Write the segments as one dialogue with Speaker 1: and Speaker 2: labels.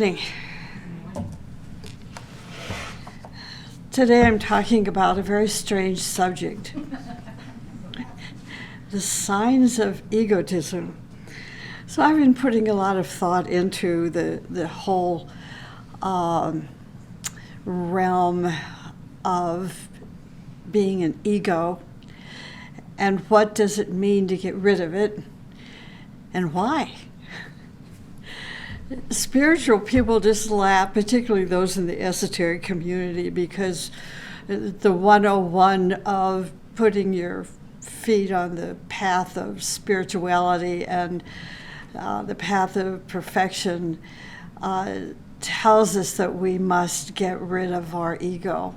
Speaker 1: morning. Today I'm talking about a very strange subject. The signs of egotism. So I've been putting a lot of thought into the whole realm of being an ego, and what does it mean to get rid of it, and why? Spiritual people just laugh, particularly those in the esoteric community, because the 101 of putting your feet on the path of spirituality and the path of perfection tells us that we must get rid of our ego.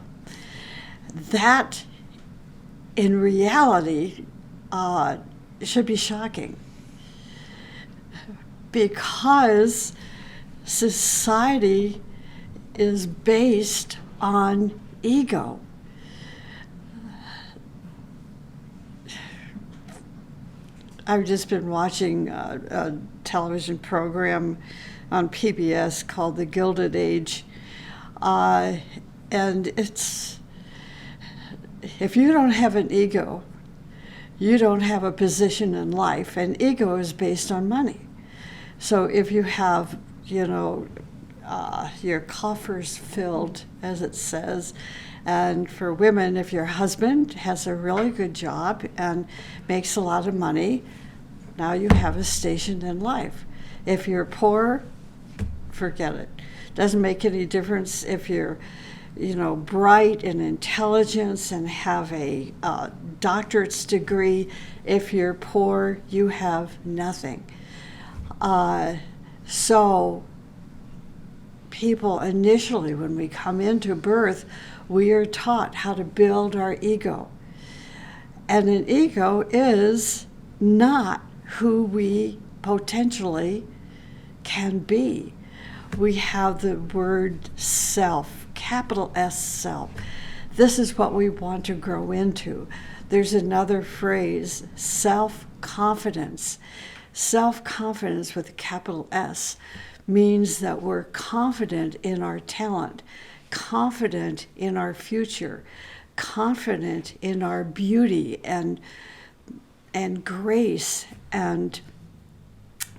Speaker 1: That, in reality, should be shocking, because society is based on ego. I've just been watching a television program on PBS called The Gilded Age, and it's, if you don't have an ego, you don't have a position in life, and ego is based on money. So if you have, your coffers filled, as it says, and for women, if your husband has a really good job and makes a lot of money, now you have a station in life. If you're poor, forget it. Doesn't make any difference if you're, bright and intelligent and have a doctorate's degree. If you're poor, you have nothing. So people initially, when we come into birth, we are taught how to build our ego. And an ego is not who we potentially can be. We have the word self, capital S, self. This is what we want to grow into. There's another phrase, self-confidence. Self-confidence with a capital S means that we're confident in our talent, confident in our future, confident in our beauty and grace and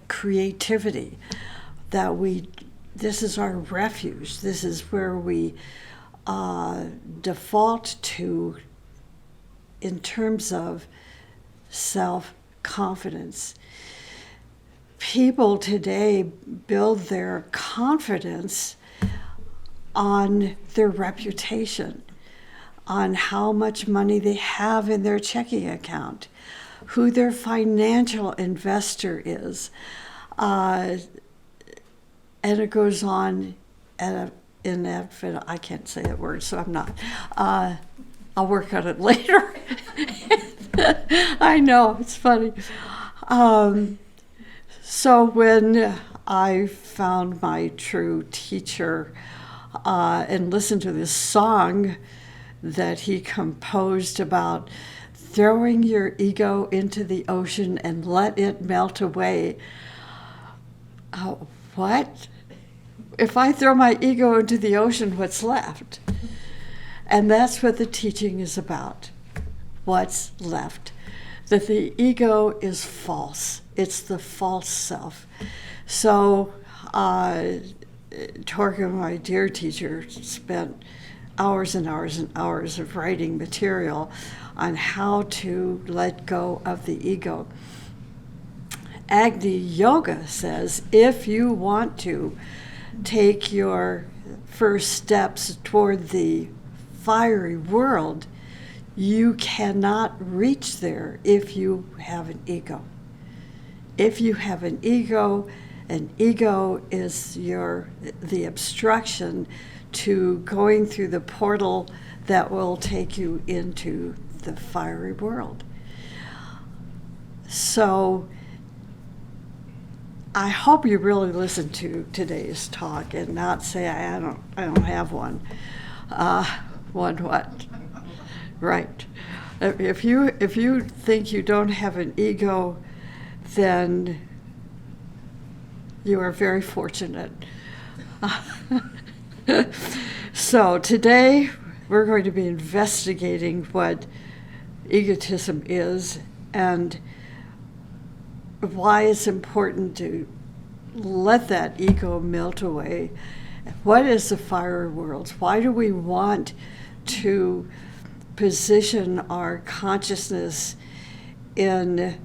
Speaker 1: creativity. This is our refuge. This is where we default to in terms of self-confidence. People today build their confidence on their reputation, on how much money they have in their checking account, who their financial investor is. And it goes on I can't say that word, so I'm not. I'll work on it later. I know, it's funny. So when I found my true teacher and listened to this song that he composed about throwing your ego into the ocean and let it melt away. What? If I throw my ego into the ocean, what's left? And that's what the teaching is about. What's left? That the ego is false. It's the false self. So Torga, my dear teacher, spent hours and hours and hours of writing material on how to let go of the ego. Agni Yoga says if you want to take your first steps toward the fiery world, you cannot reach there if you have an ego. If you have an ego is the obstruction to going through the portal that will take you into the fiery world. So I hope you really listen to today's talk and not say I don't have one. One what? Right. If you think you don't have an ego, then you are very fortunate. So today we're going to be investigating what egotism is and why it's important to let that ego melt away. What is the fiery world? Why do we want to position our consciousness in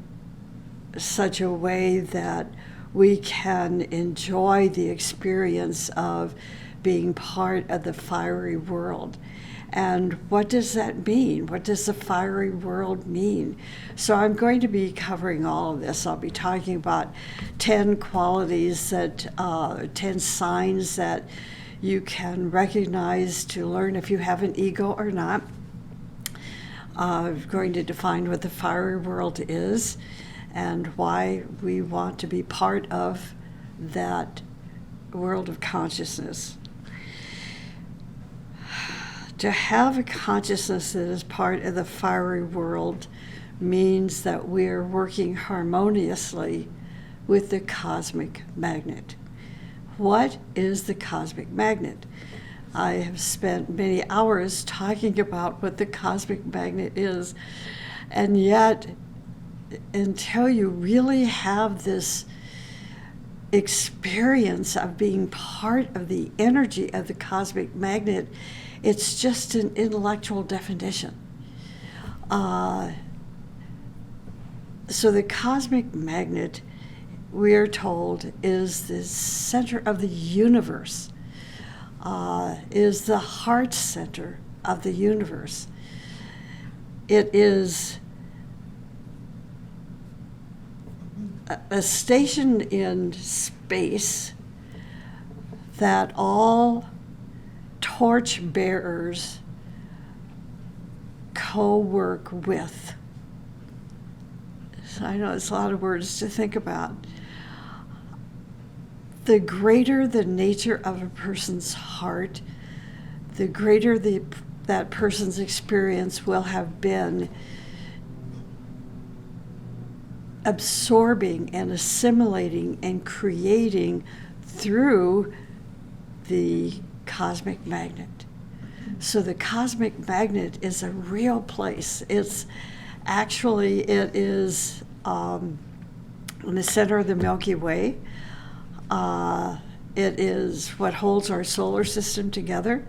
Speaker 1: such a way that we can enjoy the experience of being part of the fiery world? And what does that mean? What does the fiery world mean? So I'm going to be covering all of this. I'll be talking about 10 qualities 10 signs that you can recognize to learn if you have an ego or not. I'm going to define what the fiery world is and why we want to be part of that world of consciousness. To have a consciousness that is part of the fiery world means that we're working harmoniously with the cosmic magnet. What is the cosmic magnet? I have spent many hours talking about what the cosmic magnet is, and yet until you really have this experience of being part of the energy of the cosmic magnet, it's just an intellectual definition. So the cosmic magnet, we are told, is the center of the universe, is the heart center of the universe. It is a station in space that all torch bearers co-work with. So I know it's a lot of words to think about. The greater the nature of a person's heart, the greater that person's experience will have been absorbing and assimilating and creating through the cosmic magnet. So the cosmic magnet is a real place. It is in the center of the Milky Way. It is what holds our solar system together.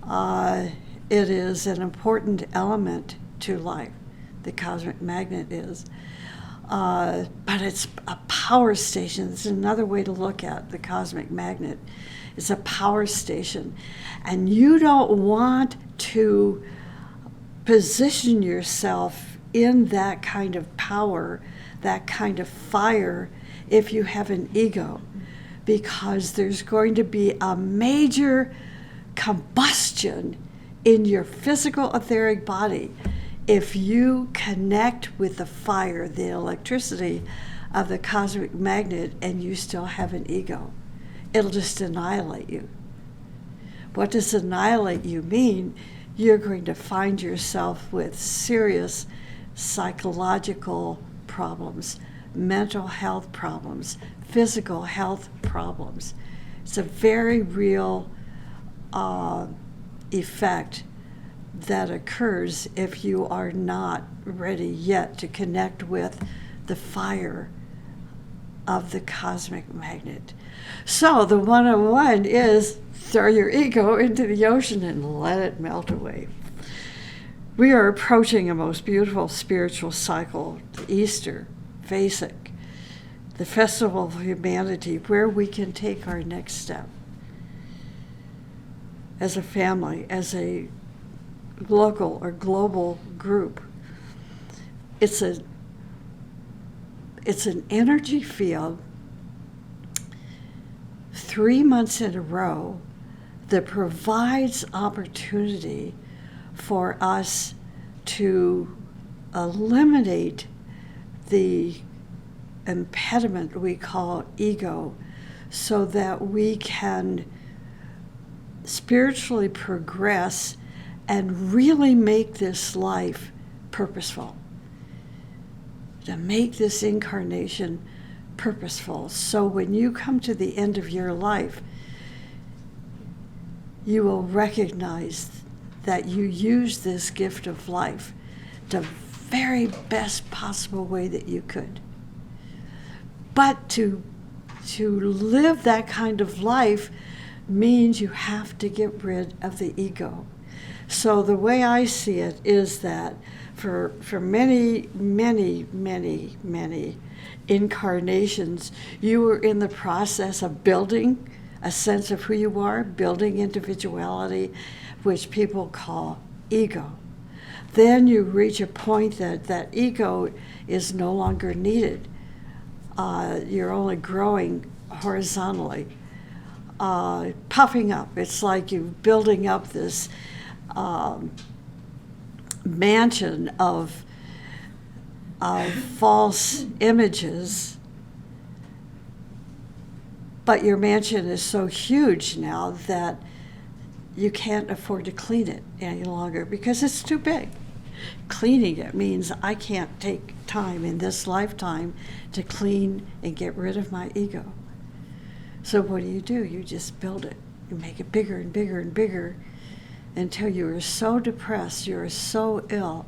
Speaker 1: It is an important element to life. The cosmic magnet is. But it's a power station. It's another way to look at the cosmic magnet. It's a power station. And you don't want to position yourself in that kind of power, that kind of fire, if you have an ego, because there's going to be a major combustion in your physical etheric body if you connect with the fire, the electricity of the cosmic magnet, and you still have an ego. It'll just annihilate you. What does annihilate you mean? You're going to find yourself with serious psychological problems, mental health problems, physical health problems. It's a very real effect that occurs if you are not ready yet to connect with the fire of the cosmic magnet. So the 101 is throw your ego into the ocean and let it melt away. We are approaching a most beautiful spiritual cycle, Easter, Vesic, the festival of humanity, where we can take our next step as a family, as a local or global group. It's an energy field 3 months in a row that provides opportunity for us to eliminate the impediment we call ego, so that we can spiritually progress and really make this life purposeful, to make this incarnation purposeful. So when you come to the end of your life, you will recognize that you use this gift of life the very best possible way that you could. But to live that kind of life means you have to get rid of the ego. So the way I see it is that for many, many, many, many incarnations, you were in the process of building a sense of who you are, building individuality, which people call ego. Then you reach a point that ego is no longer needed. You're only growing horizontally, puffing up. It's like you building up this mansion of false images, but your mansion is so huge now that you can't afford to clean it any longer because it's too big. Cleaning it means I can't take time in this lifetime to clean and get rid of my ego. So what do? You just build it. You make it bigger and bigger and bigger until you are so depressed, you are so ill,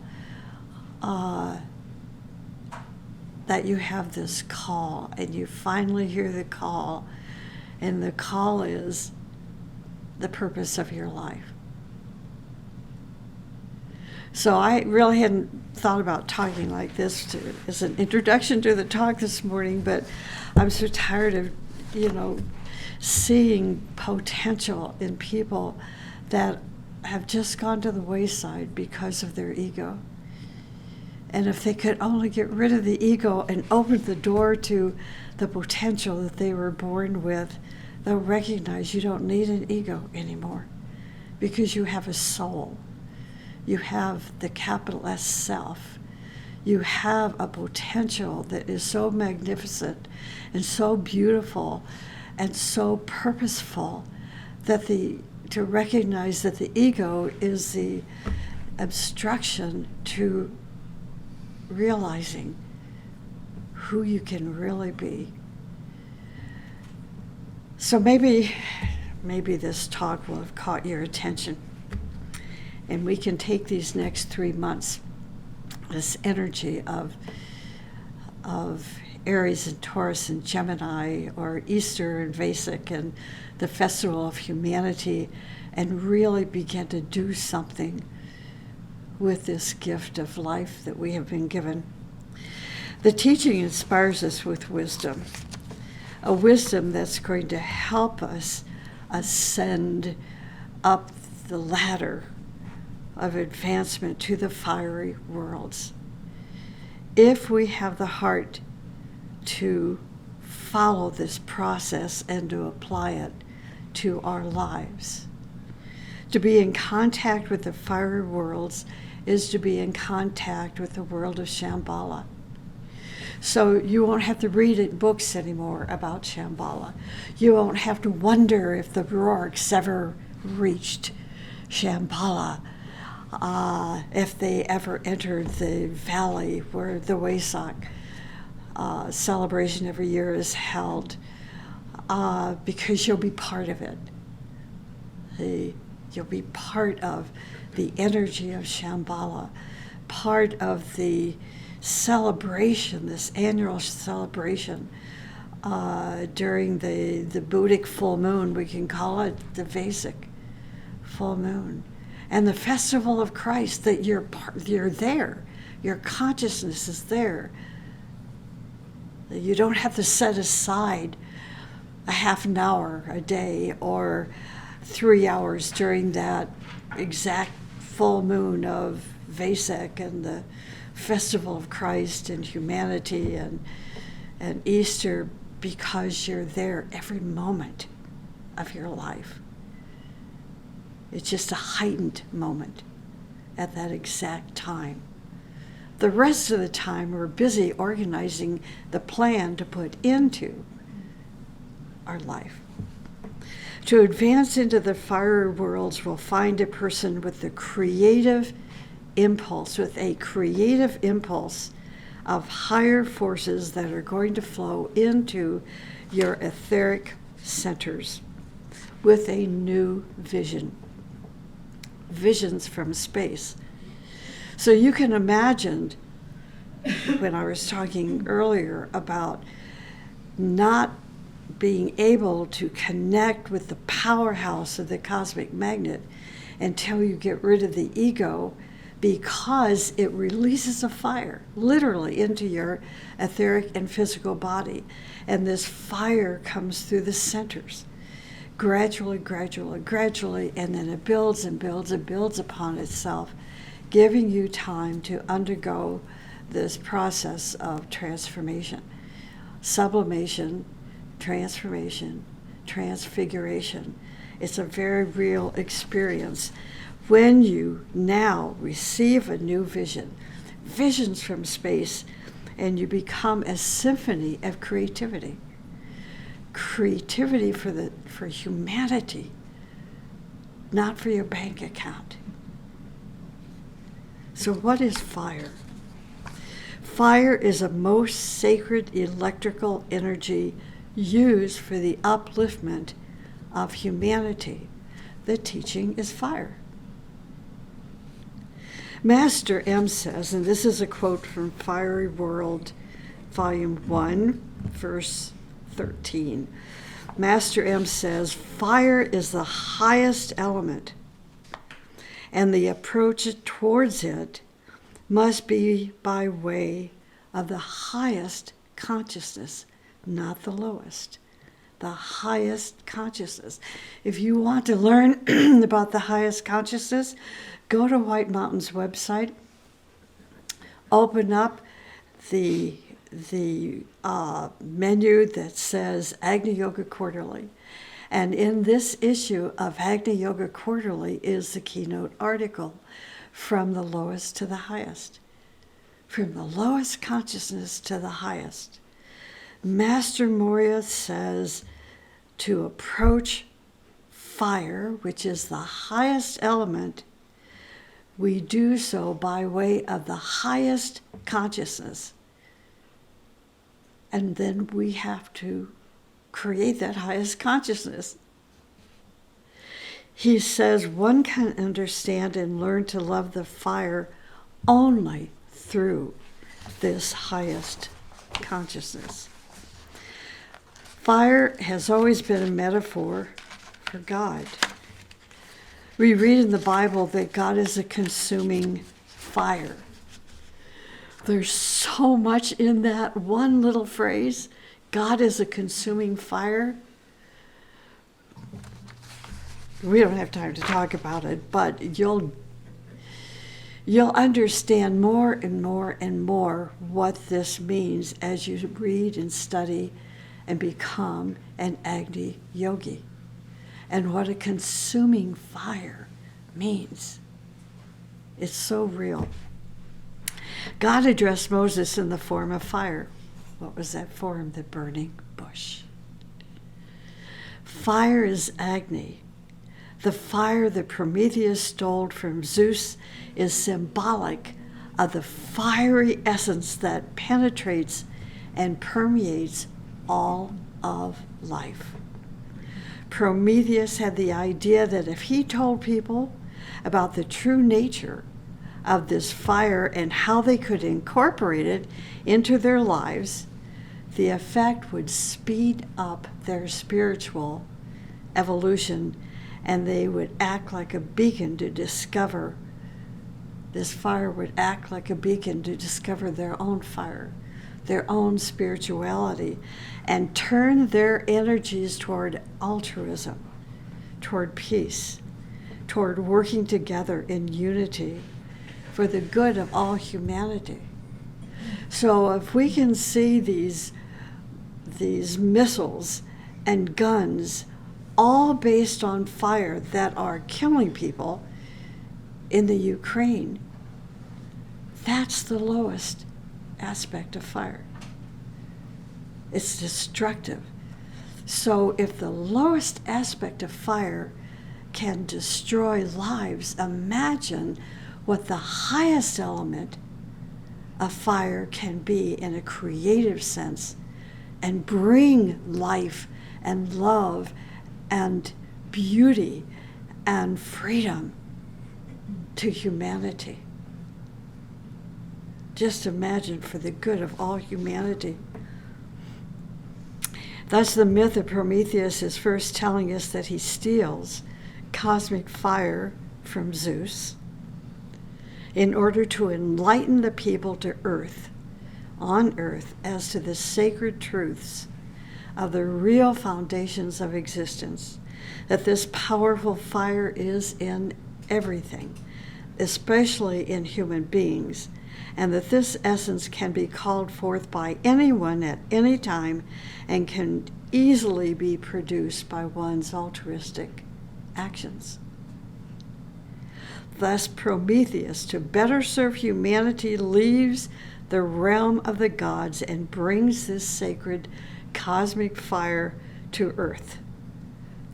Speaker 1: that you have this call, and you finally hear the call, and the call is the purpose of your life. So I really hadn't thought about talking like this as an introduction to the talk this morning, but I'm so tired of, seeing potential in people that have just gone to the wayside because of their ego. And if they could only get rid of the ego and open the door to the potential that they were born with, they'll recognize you don't need an ego anymore because you have a soul. You have the capital S self. You have a potential that is so magnificent and so beautiful and so purposeful that to recognize that the ego is the obstruction to realizing who you can really be. So maybe this talk will have caught your attention, and we can take these next 3 months, this energy of Aries and Taurus and Gemini, or Easter and Vesic and the Festival of Humanity, and really begin to do something with this gift of life that we have been given. The teaching inspires us with wisdom, a wisdom that's going to help us ascend up the ladder of advancement to the fiery worlds. If we have the heart to follow this process and to apply it to our lives. To be in contact with the fiery worlds is to be in contact with the world of Shambhala. So you won't have to read in books anymore about Shambhala. You won't have to wonder if the Rourkes ever reached Shambhala, if they ever entered the valley where the Wesak celebration every year is held, because you'll be part of it. You'll be part of the energy of Shambhala, part of the celebration, this annual celebration during the Buddhic full moon. We can call it the Vesic full moon. And the festival of Christ, that you're there. Your consciousness is there. You don't have to set aside a half an hour a day or 3 hours during that exact full moon of Vesic and the festival of Christ and humanity and Easter, because you're there every moment of your life. It's just a heightened moment at that exact time. The rest of the time, we're busy organizing the plan to put into our life. To advance into the fiery worlds, we'll find a person with a creative impulse of higher forces that are going to flow into your etheric centers. with a new vision. Visions from space. So you can imagine, when I was talking earlier about not being able to connect with the powerhouse of the cosmic magnet until you get rid of the ego, because it releases a fire literally into your etheric and physical body. And this fire comes through the centers, gradually, and then it builds and builds and builds upon itself, giving you time to undergo this process of transformation, sublimation, transformation, transfiguration. It's a very real experience when you now receive a new vision, visions from space, and you become a symphony of creativity. Creativity for humanity, not for your bank account. So what is fire? Fire is a most sacred electrical energy used for the upliftment of humanity. The teaching is fire. Master M says, and this is a quote from Fiery World, Volume 1, verse 13. Master M says, fire is the highest element, and the approach towards it must be by way of the highest consciousness, not the lowest. The highest consciousness. If you want to learn about the highest consciousness, go to White Mountain's website, open up the menu that says Agni Yoga Quarterly. And in this issue of Agni Yoga Quarterly is the keynote article, From the Lowest to the Highest. From the lowest consciousness to the highest. Master Moria says to approach fire, which is the highest element, we do so by way of the highest consciousness. And then we have to create that highest consciousness. He says one can understand and learn to love the fire only through this highest consciousness. Fire has always been a metaphor for God. We read in the Bible that God is a consuming fire. There's so much in that one little phrase, God is a consuming fire. We don't have time to talk about it, but you'll understand more and more and more what this means as you read and study and become an Agni yogi, and what a consuming fire means. It's so real. God addressed Moses in the form of fire. What was that form? The burning bush. Fire is Agni. The fire that Prometheus stole from Zeus is symbolic of the fiery essence that penetrates and permeates all of life. Prometheus had the idea that if he told people about the true nature of this fire and how they could incorporate it into their lives, the effect would speed up their spiritual evolution, and they would act like a beacon to discover, this fire would act like a beacon to discover their own fire, their own spirituality, and turn their energies toward altruism, toward peace, toward working together in unity for the good of all humanity. So if we can see these missiles and guns all based on fire that are killing people in the Ukraine, that's the lowest aspect of fire. It's destructive. So if the lowest aspect of fire can destroy lives, imagine what the highest element of fire can be in a creative sense, and bring life and love and beauty and freedom to humanity. Just imagine, for the good of all humanity. Thus, the myth of Prometheus is first telling us that he steals cosmic fire from Zeus in order to enlighten the people on earth, as to the sacred truths of the real foundations of existence, that this powerful fire is in everything, especially in human beings, and that this essence can be called forth by anyone at any time and can easily be produced by one's altruistic actions. Thus, Prometheus, to better serve humanity, leaves the realm of the gods and brings this sacred cosmic fire to earth,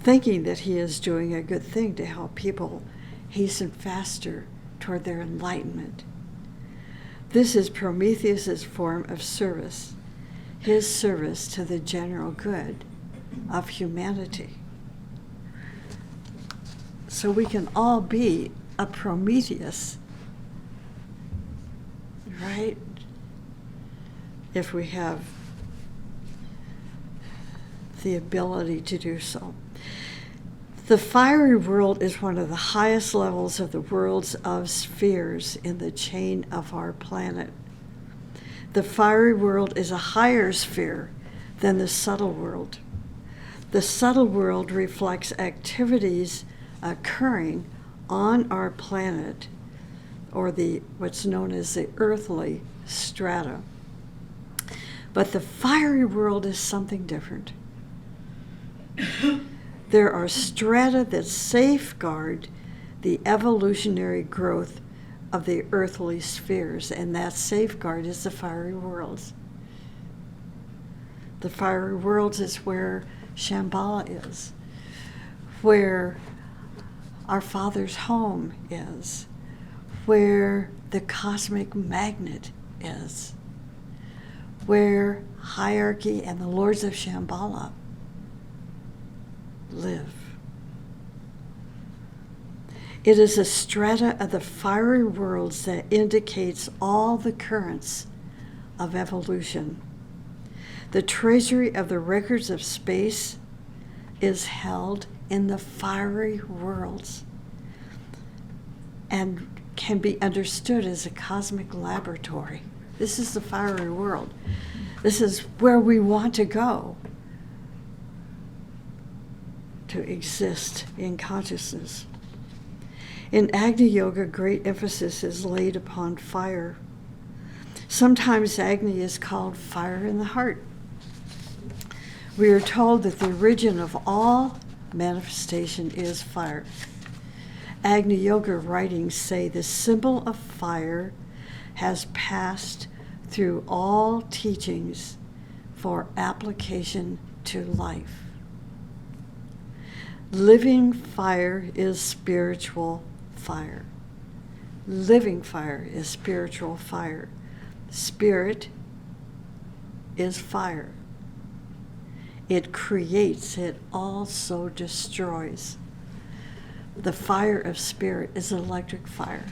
Speaker 1: thinking that he is doing a good thing to help people hasten faster toward their enlightenment. This is Prometheus's form of service, his service to the general good of humanity. So we can all be a Prometheus, right? If we have the ability to do so. The fiery world is one of the highest levels of the worlds of spheres in the chain of our planet. The fiery world is a higher sphere than the subtle world. The subtle world reflects activities occurring on our planet, or what's known as the earthly strata. But the fiery world is something different. There are strata that safeguard the evolutionary growth of the earthly spheres, and that safeguard is the fiery worlds. The fiery worlds is where Shambhala is, where our Father's home is, where the cosmic magnet is, where hierarchy and the lords of Shambhala live. It is a strata of the fiery worlds that indicates all the currents of evolution. The treasury of the records of space is held in the fiery worlds and can be understood as a cosmic laboratory. This is the fiery world. This is where we want to go to exist in consciousness. In Agni Yoga, great emphasis is laid upon fire. Sometimes Agni is called fire in the heart. We are told that the origin of all manifestation is fire. Agni Yoga writings say the symbol of fire has passed through all teachings for application to life. Living fire is spiritual fire. Living fire is spiritual fire. Spirit is fire. It creates, it also destroys. The fire of spirit is electric fire.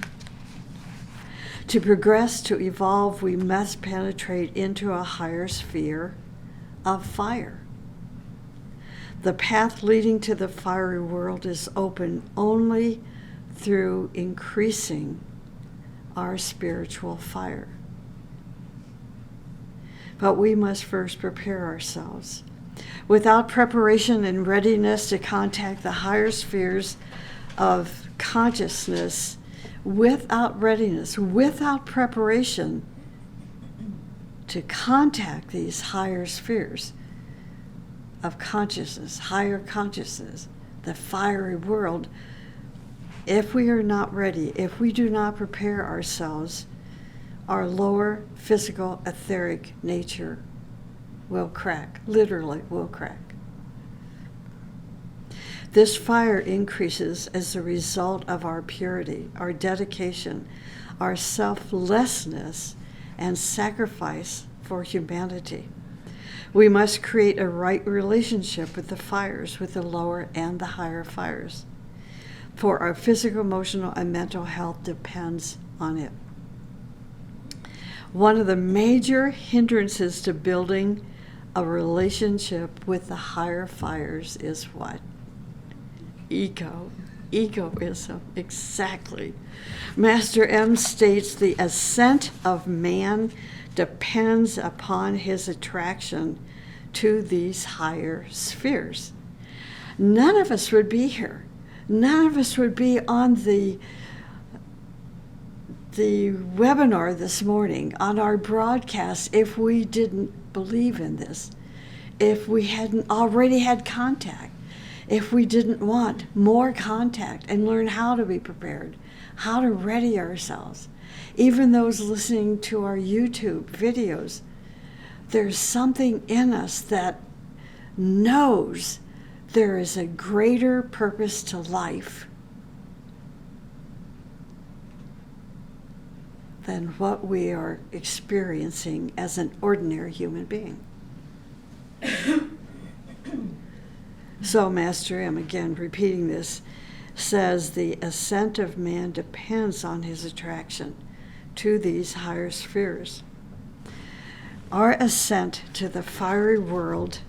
Speaker 1: To progress, to evolve, we must penetrate into a higher sphere of fire. The path leading to the fiery world is open only through increasing our spiritual fire. But we must first prepare ourselves. Without preparation and readiness to contact the higher spheres of consciousness, without readiness, without preparation to contact these higher spheres of consciousness, higher consciousness, the fiery world, if we are not ready, if we do not prepare ourselves, our lower physical etheric nature will crack, literally will crack. This fire increases as a result of our purity, our dedication, our selflessness, and sacrifice for humanity. We must create a right relationship with the fires, with the lower and the higher fires. For our physical, emotional, and mental health depends on it. One of the major hindrances to building a relationship with the higher fires is what? Egoism, exactly. Master M states the ascent of man depends upon his attraction to these higher spheres. None of us would be here. None of us would be on the webinar this morning, on our broadcast, if we didn't believe in this, if we hadn't already had contact, if we didn't want more contact and learn how to be prepared, how to ready ourselves. Even those listening to our YouTube videos, there's something in us that knows there is a greater purpose to life than what we are experiencing as an ordinary human being. So Master M, again repeating this, says the ascent of man depends on his attraction to these higher spheres. Our ascent to the fiery world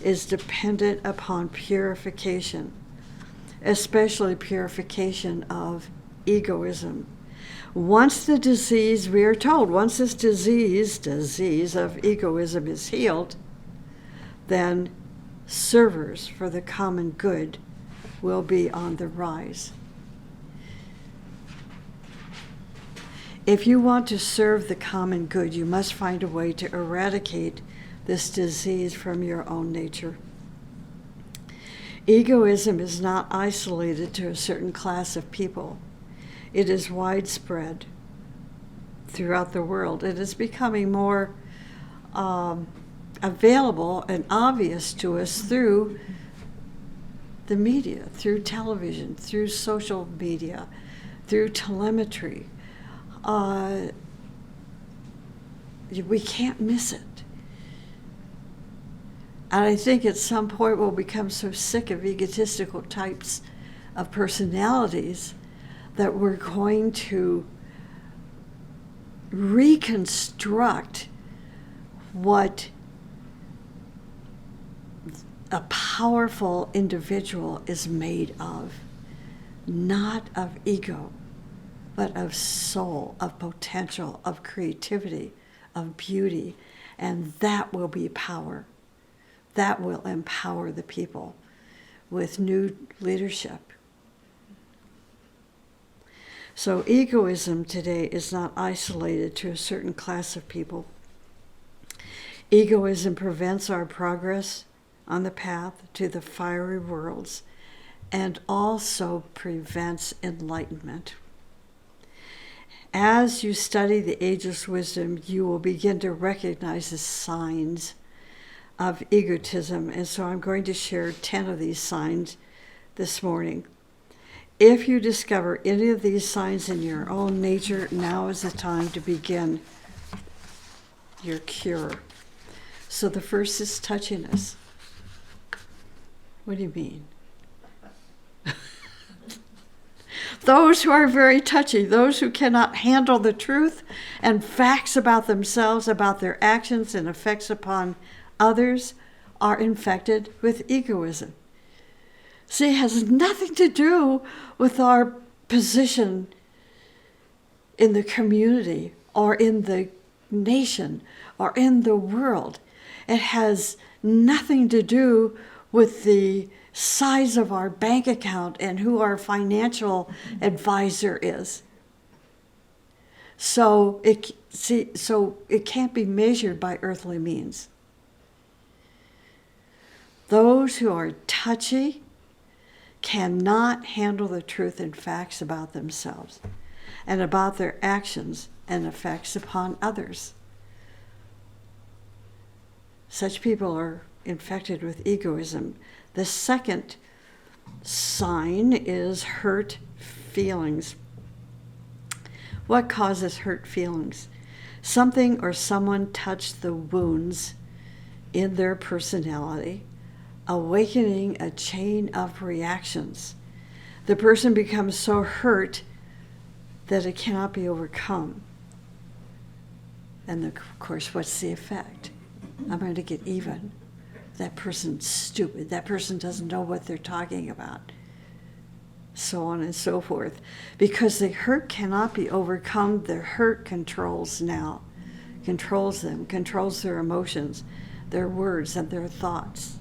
Speaker 1: is dependent upon purification, especially purification of egoism. Once the disease, we are told, once this disease of egoism is healed, then servers for the common good will be on the rise. If you want to serve the common good, you must find a way to eradicate this disease from your own nature. Egoism is not isolated to a certain class of people. It is widespread throughout the world. It is becoming more available and obvious to us through the media, through television, through social media, through telemetry. We can't miss it. And I think at some point we'll become so sick of egotistical types of personalities that we're going to reconstruct what a powerful individual is made of, not of ego, but of soul, of potential, of creativity, of beauty, and that will be power. That will empower the people with new leadership. So egoism today is not isolated to a certain class of people. Egoism prevents our progress on the path to the fiery worlds and also prevents enlightenment. As you study the ageless wisdom, you will begin to recognize the signs of egotism. And so I'm going to share 10 of these signs this morning. If you discover any of these signs in your own nature, now is the time to begin your cure. So the first is touchiness. What do you mean? Those who are very touchy, those who cannot handle the truth and facts about themselves, about their actions and effects upon others, are infected with egoism. See, it has nothing to do with our position in the community or in the nation or in the world. It has nothing to do with the size of our bank account and who our financial advisor is. So it can't be measured by earthly means. Those who are touchy cannot handle the truth and facts about themselves and about their actions and effects upon others. Such people are infected with egoism. The second sign is hurt feelings. What causes hurt feelings? Something or someone touched the wounds in their personality, awakening a chain of reactions. The person becomes so hurt that it cannot be overcome. And of course, what's the effect? I'm going to get even. That person's stupid. That person doesn't know what they're talking about. So on and so forth. Because the hurt cannot be overcome, the hurt controls them, controls their emotions, their words, and their thoughts.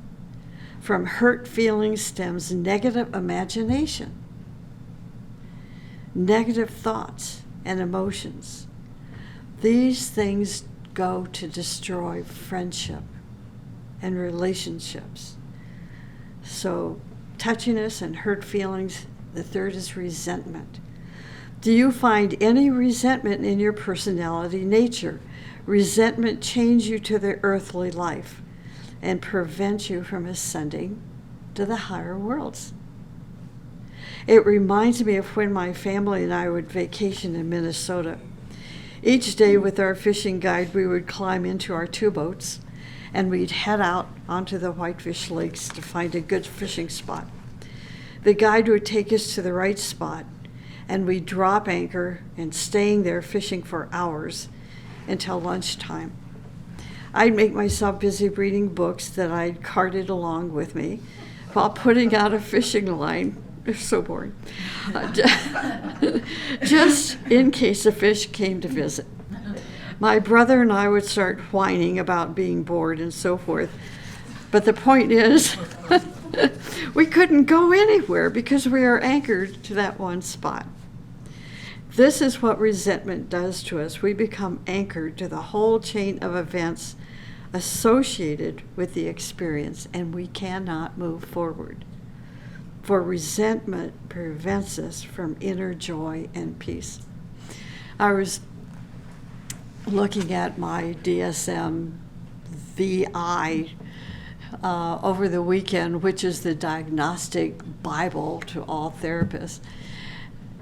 Speaker 1: From hurt feelings stems negative imagination, negative thoughts and emotions. These things go to destroy friendship and relationships. So, touchiness and hurt feelings. The third is resentment. Do you find any resentment in your personality nature? Resentment chains you to the earthly life and prevents you from ascending to the higher worlds. It reminds me of when my family and I would vacation in Minnesota. Each day with our fishing guide, we would climb into our 2 boats and we'd head out onto the Whitefish Lakes to find a good fishing spot. The guide would take us to the right spot, and we'd drop anchor and staying there fishing for hours until lunchtime. I'd make myself busy reading books that I'd carted along with me while putting out a fishing line. It's so boring. Just in case a fish came to visit. My brother and I would start whining about being bored and so forth. But the point is, we couldn't go anywhere because we are anchored to that one spot. This is what resentment does to us. We become anchored to the whole chain of events associated with the experience, and we cannot move forward. For resentment prevents us from inner joy and peace. I was looking at my DSM VI over the weekend, which is the diagnostic Bible to all therapists.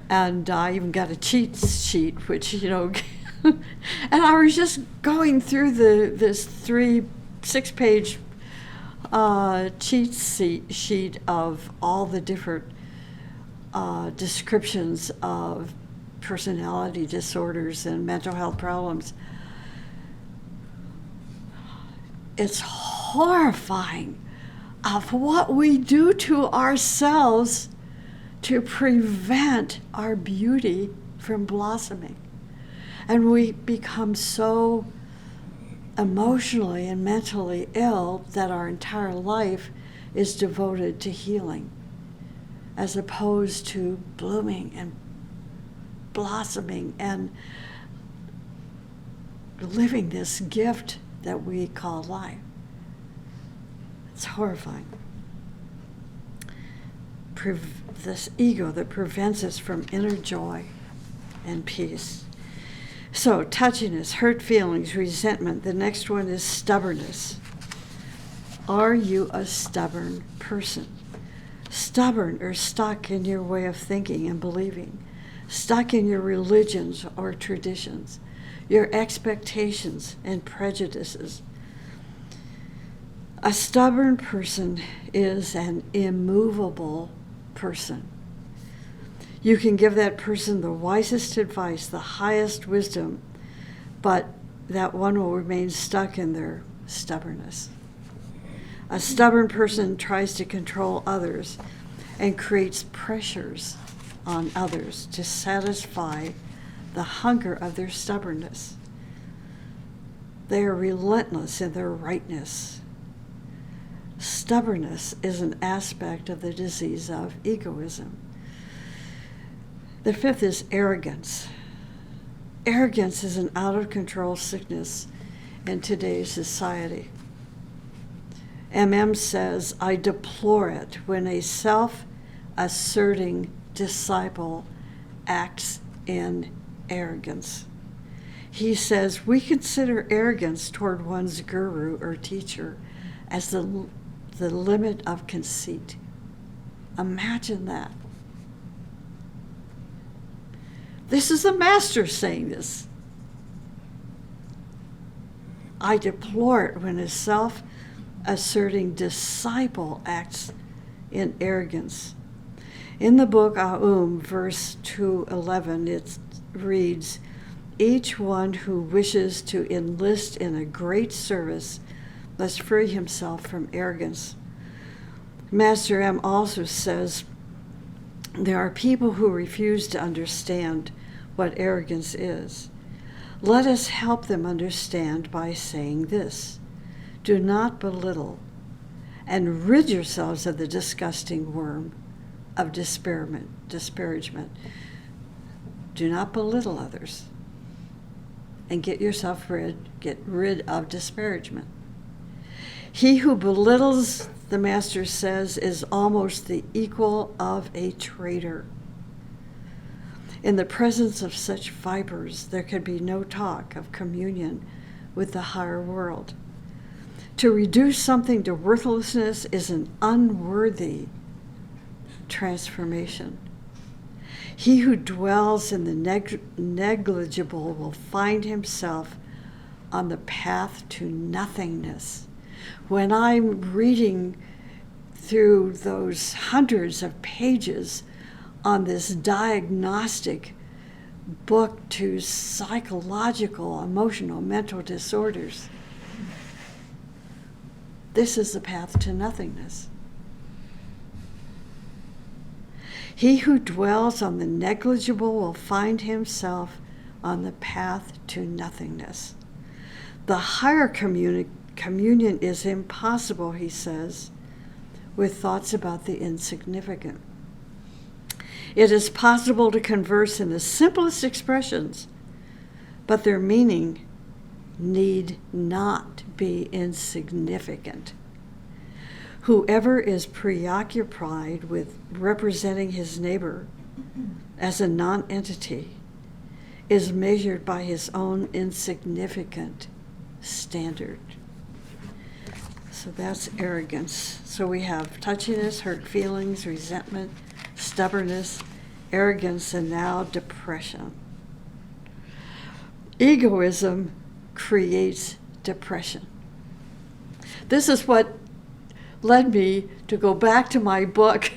Speaker 1: And I even got a cheat sheet, which, and I was just going through this 6-page cheat sheet of all the different descriptions of personality disorders and mental health problems. It's horrifying of what we do to ourselves to prevent our beauty from blossoming. And we become so emotionally and mentally ill that our entire life is devoted to healing, as opposed to blooming and blossoming and living this gift that we call life. It's horrifying. This ego that prevents us from inner joy and peace. So, touchiness, hurt feelings, resentment. The next one is stubbornness. Are you a stubborn person? Stubborn or stuck in your way of thinking and believing, stuck in your religions or traditions, your expectations and prejudices. A stubborn person is an immovable person. You can give that person the wisest advice, the highest wisdom, but that one will remain stuck in their stubbornness. A stubborn person tries to control others and creates pressures on others to satisfy the hunger of their stubbornness. They are relentless in their rightness. Stubbornness is an aspect of the disease of egoism. The fifth is arrogance. Arrogance is an out-of-control sickness in today's society. MM says, I deplore it when a self-asserting disciple acts in arrogance. He says, we consider arrogance toward one's guru or teacher as the limit of conceit. Imagine that. This is the master saying this. I deplore it when a self-asserting asserting disciple acts in arrogance. In the book verse 2:11, it reads, "Each one who wishes to enlist in a great service must free himself from arrogance." Master M also says, there are people who refuse to understand what arrogance is. Let us help them understand by saying this: do not belittle, and rid yourselves of the disgusting worm of disparagement. Do not belittle others, and get rid of disparagement. He who belittles, the Master says, is almost the equal of a traitor. In the presence of such vipers, there can be no talk of communion with the higher world. To reduce something to worthlessness is an unworthy transformation. He who dwells in the negligible will find himself on the path to nothingness. When I'm reading through those hundreds of pages on this diagnostic book to psychological, emotional, mental disorders, this is the path to nothingness. He who dwells on the negligible will find himself on the path to nothingness. The higher communion is impossible, he says, with thoughts about the insignificant. It is possible to converse in the simplest expressions, but their meaning need not be insignificant. Whoever is preoccupied with representing his neighbor as a non-entity is measured by his own insignificant standard. So that's arrogance. So we have touchiness, hurt feelings, resentment, stubbornness, arrogance, and now depression. Egoism creates depression. This is what led me to go back to my book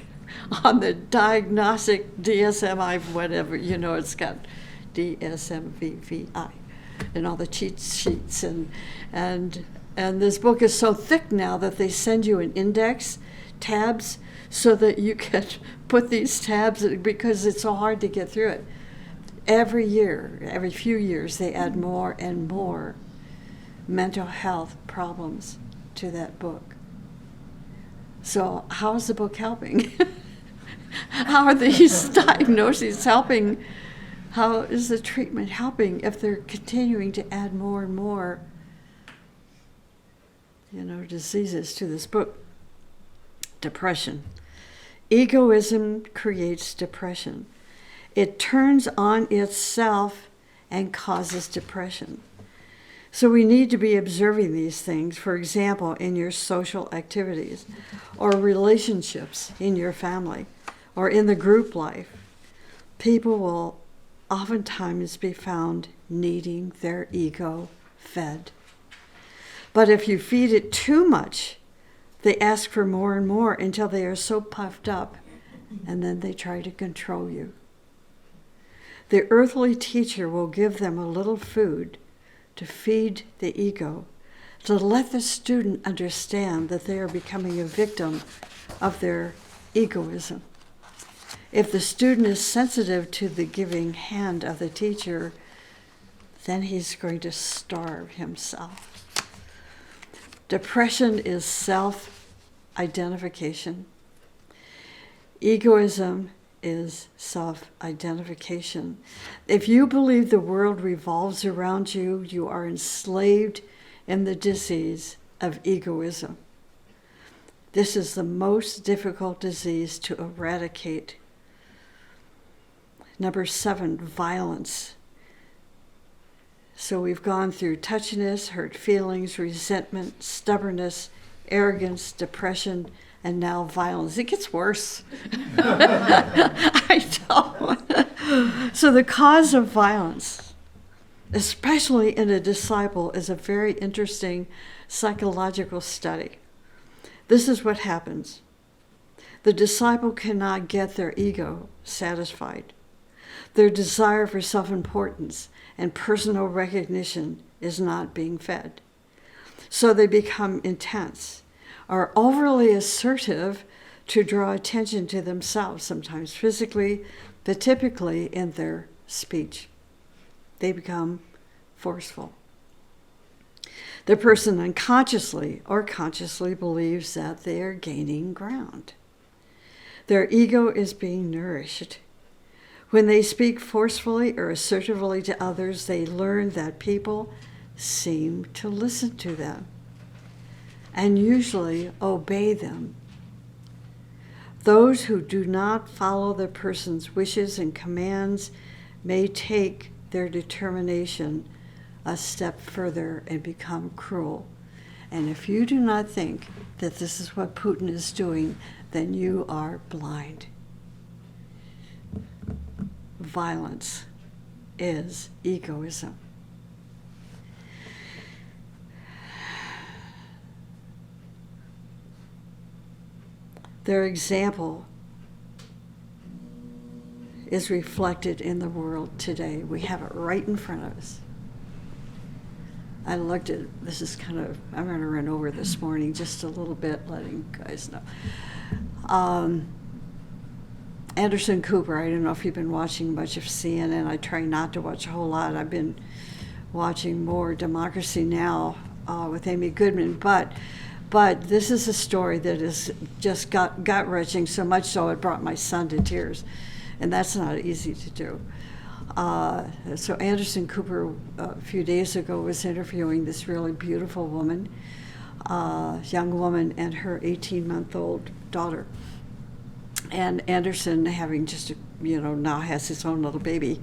Speaker 1: on the diagnostic DSM-I, whatever, it's got DSM-VVI and all the cheat sheets. And this book is so thick now that they send you an index, tabs, so that you can put these tabs, because it's so hard to get through it. Every year, every few years, they add more and more mental health problems to that book. So how is the book helping? How are these diagnoses helping? How is the treatment helping if they're continuing to add more and more, diseases to this book? Depression. Egoism creates depression. It turns on itself and causes depression. So we need to be observing these things, for example, in your social activities or relationships in your family or in the group life. People will oftentimes be found needing their ego fed. But if you feed it too much, they ask for more and more until they are so puffed up, and then they try to control you. The earthly teacher will give them a little food to feed the ego, to let the student understand that they are becoming a victim of their egoism. If the student is sensitive to the giving hand of the teacher, then he's going to starve himself. Depression is self-identification. Egoism is self-identification. If you believe the world revolves around you, you are enslaved in the disease of egoism. This is the most difficult disease to eradicate. Number 7, violence. So we've gone through touchiness, hurt feelings, resentment, stubbornness, arrogance, depression, and now violence. It gets worse. I know. So the cause of violence, especially in a disciple, is a very interesting psychological study. This is what happens. The disciple cannot get their ego satisfied. Their desire for self-importance and personal recognition is not being fed. So they become intense, are overly assertive to draw attention to themselves, sometimes physically, but typically in their speech. They become forceful. The person unconsciously or consciously believes that they are gaining ground. Their ego is being nourished. When they speak forcefully or assertively to others, they learn that people seem to listen to them and usually obey them. Those who do not follow the person's wishes and commands may take their determination a step further and become cruel. And if you do not think that this is what Putin is doing, then you are blind. Violence is egoism. Their example is reflected in the world today. We have it right in front of us. I looked at, this is kind of, I'm going to run over this morning just a little bit, letting you guys know. Anderson Cooper, I don't know if you've been watching much of CNN. I try not to watch a whole lot. I've been watching more Democracy Now! With Amy Goodman, but this is a story that is just gut-wrenching, so much so it brought my son to tears, and that's not easy to do. So Anderson Cooper a few days ago was interviewing this really beautiful woman, young woman, and her 18-month-old daughter. And Anderson, having just, now has his own little baby,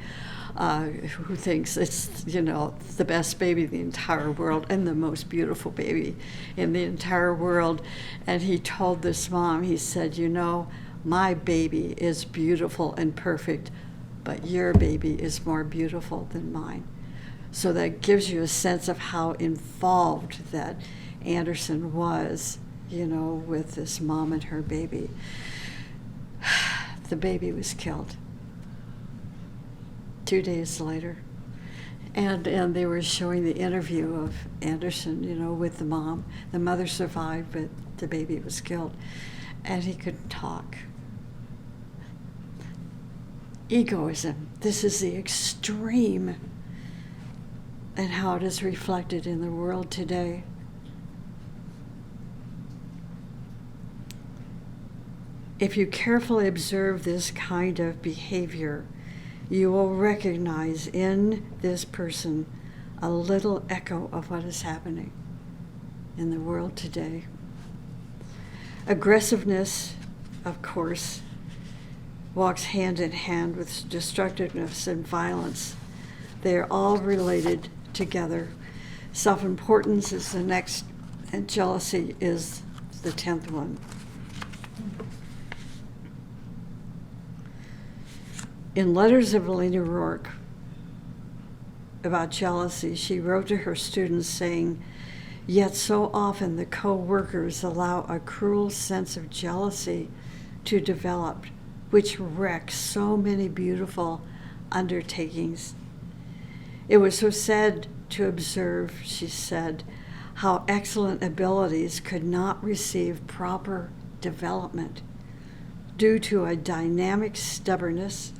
Speaker 1: who thinks it's, the best baby in the entire world and the most beautiful baby in the entire world. And he told this mom, he said, my baby is beautiful and perfect, but your baby is more beautiful than mine. So that gives you a sense of how involved that Anderson was, with this mom and her baby. The baby was killed 2 days later. And they were showing the interview of Anderson, with the mom. The mother survived, but the baby was killed. And he couldn't talk. Egoism. This is the extreme and how it is reflected in the world today. If you carefully observe this kind of behavior, you will recognize in this person a little echo of what is happening in the world today. Aggressiveness, of course, walks hand in hand with destructiveness and violence. They are all related together. Self-importance is the next, and jealousy is the 10th one. In letters of Elena Rourke about jealousy, she wrote to her students saying, "Yet so often the co-workers allow a cruel sense of jealousy to develop, which wrecks so many beautiful undertakings. It was so sad to observe," she said, "how excellent abilities could not receive proper development due to a dynamic stubbornness,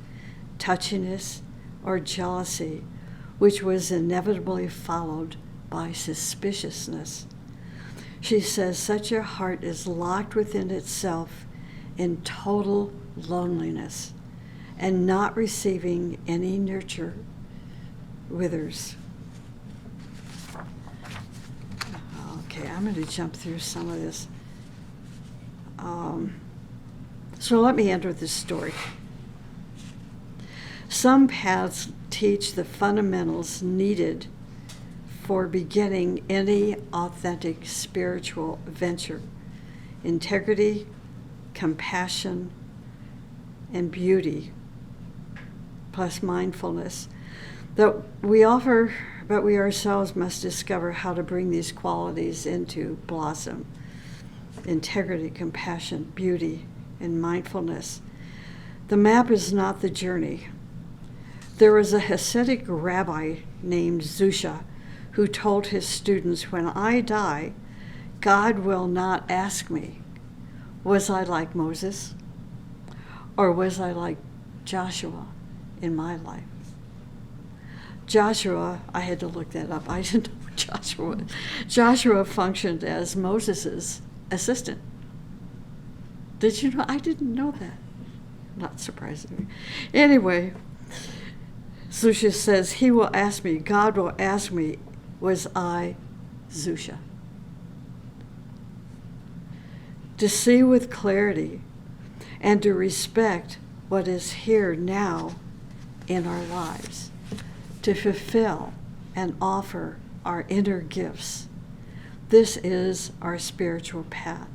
Speaker 1: touchiness, or jealousy, which was inevitably followed by suspiciousness." She says such a heart is locked within itself in total loneliness, and not receiving any nurture withers. Okay, I'm going to jump through some of this. So let me enter this story. Some paths teach the fundamentals needed for beginning any authentic spiritual venture: integrity, compassion, and beauty, plus mindfulness. But we ourselves must discover how to bring these qualities into blossom. integrity, compassion, beauty, and mindfulness. The map is not the journey. There was a Hasidic rabbi named Zusha who told his students, when I die, God will not ask me, was I like Moses? Or was I like Joshua in my life? Joshua, I had to look that up. I didn't know what Joshua was. Joshua functioned as Moses' assistant. Did you know? I didn't know that. Not surprising. Anyway, Zusha says, he will ask me, God will ask me, was I Zusha? To see with clarity and to respect what is here now in our lives, to fulfill and offer our inner gifts. This is our spiritual path.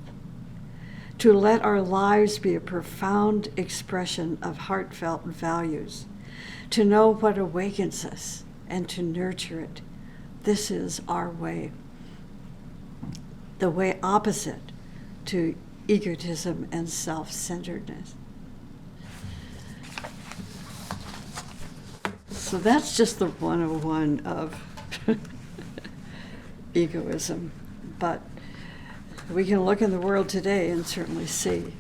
Speaker 1: To let our lives be a profound expression of heartfelt values, to know what awakens us and to nurture it. This is our way. The way opposite to egotism and self-centeredness. So that's just the 101 of egoism. But we can look in the world today and certainly see,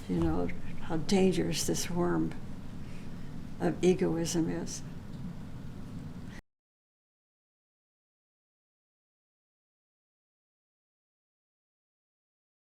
Speaker 1: how dangerous this worm of egoism is.